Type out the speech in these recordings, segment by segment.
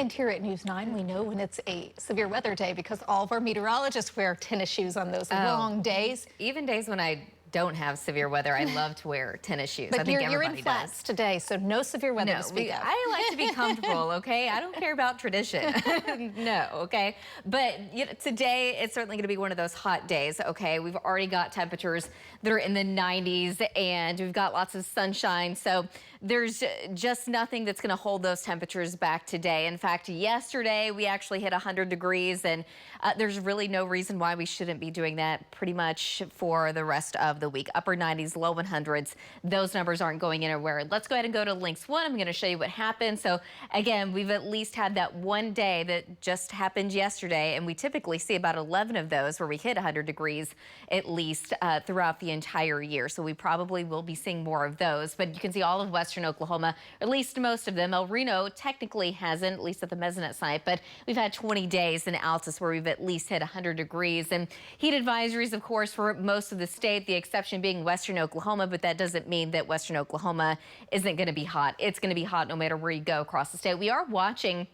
And here at News 9, we know when it's a severe weather day because all of our meteorologists wear tennis shoes on those long days. Even days when I don't have severe weather, I love to wear tennis shoes. But I think you're in everybody flats does. today, so no severe weather to speak of. I like to be comfortable, okay? I don't care about tradition. No, okay? But today, it's certainly going to be one of those hot days, okay? We've already got temperatures that are in the 90s, and we've got lots of sunshine, so there's just nothing that's going to hold those temperatures back today. In fact, yesterday, we actually hit 100 degrees, and there's really no reason why we shouldn't be doing that pretty much for the rest of the week. Upper 90s, low 100s. Those numbers aren't going anywhere. Let's go ahead and go to links 1. I'm going to show you what happened. So again, we've at least had that one day that just happened yesterday, and we typically see about 11 of those where we hit 100 degrees at least throughout the entire year. So we probably will be seeing more of those. But you can see all of western Oklahoma, at least most of them. El Reno technically hasn't, at least at the Mesonet site, but we've had 20 days in Altus where we've at least hit 100 degrees. And heat advisories, of course, for most of the state, the exception being western Oklahoma, but that doesn't mean that western Oklahoma isn't going to be hot. It's going to be hot no matter where you go across the state. We are watching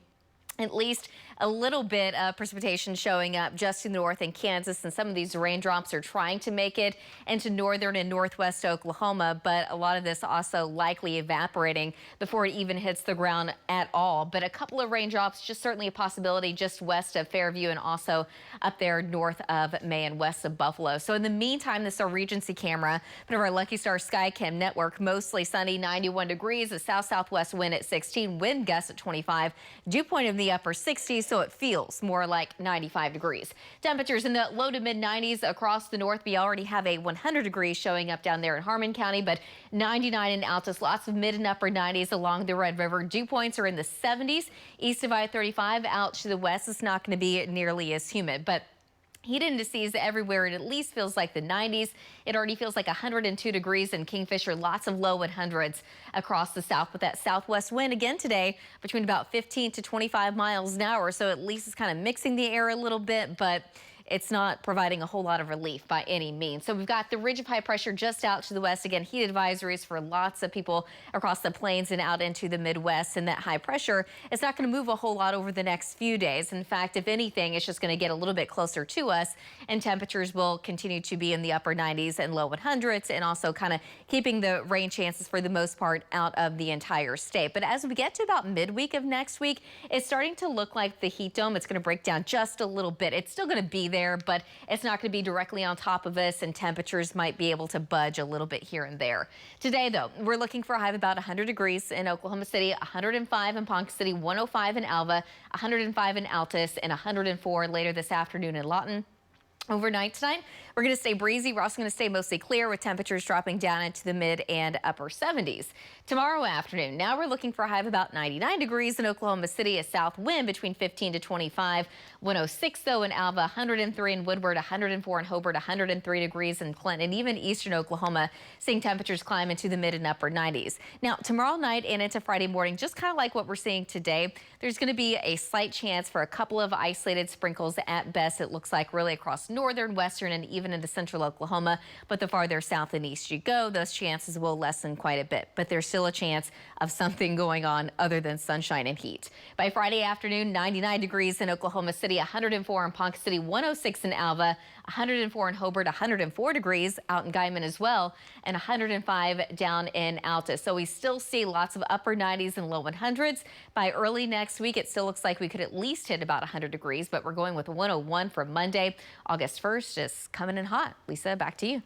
at least a little bit of precipitation showing up just to the north in Kansas, and some of these raindrops are trying to make it into northern and northwest Oklahoma, but a lot of this also likely evaporating before it even hits the ground at all. But a couple of raindrops, just certainly a possibility just west of Fairview and also up there north of May and west of Buffalo. So in the meantime, this is our Regency camera, but our Lucky Star Skycam network, mostly sunny, 91 degrees, a south-southwest wind at 16, wind gusts at 25, dew point in the upper 60s, so it feels more like 95 degrees. Temperatures in the low to mid 90s across the north. We already have a 100 degrees showing up down there in Harmon County, but 99 in Altus, lots of mid and upper 90s along the Red River. Dew points are in the 70s. East of I-35 out to the west, it's not going to be nearly as humid, but heat indices everywhere. It at least feels like the 90s. It already feels like 102 degrees in Kingfisher. Lots of low 100s across the south with that southwest wind again today between about 15 to 25 miles an hour. So at least it's kind of mixing the air a little bit, but it's not providing a whole lot of relief by any means. So we've got the ridge of high pressure just out to the west. Again, heat advisories for lots of people across the plains and out into the Midwest. And that high pressure is not going to move a whole lot over the next few days. In fact, if anything, it's just going to get a little bit closer to us, and temperatures will continue to be in the upper 90s and low 100s, and also kind of keeping the rain chances for the most part out of the entire state. But as we get to about midweek of next week, it's starting to look like the heat dome. It's going to break down just a little bit. It's still going to be there, but it's not going to be directly on top of us, and temperatures might be able to budge a little bit here and there. Today, though, we're looking for a high of about 100 degrees in Oklahoma City, 105 in Ponca City, 105 in Alva, 105 in Altus, and 104 later this afternoon in Lawton. Overnight tonight, we're going to stay breezy. We're also going to stay mostly clear with temperatures dropping down into the mid and upper 70s. Tomorrow afternoon, now we're looking for a high of about 99 degrees in Oklahoma City, a south wind between 15 to 25, 106 though in Alva, 103 in Woodward, 104 in Hobart, 103 degrees in Clinton, and even eastern Oklahoma, seeing temperatures climb into the mid and upper 90s. Now, tomorrow night and into Friday morning, just kind of like what we're seeing today, there's going to be a slight chance for a couple of isolated sprinkles at best. It looks like really across northern, western, and even into central Oklahoma. But the farther south and east you go, those chances will lessen quite a bit. But there's still a chance of something going on other than sunshine and heat. By Friday afternoon, 99 degrees in Oklahoma City, 104 in Ponca City, 106 in Alva, 104 in Hobart, 104 degrees out in Guyman as well, and 105 down in Altus. So we still see lots of upper 90s and low 100s. By early next week, it still looks like we could at least hit about 100 degrees, but we're going with 101 for Monday. August 1st is coming in hot. Lisa, back to you.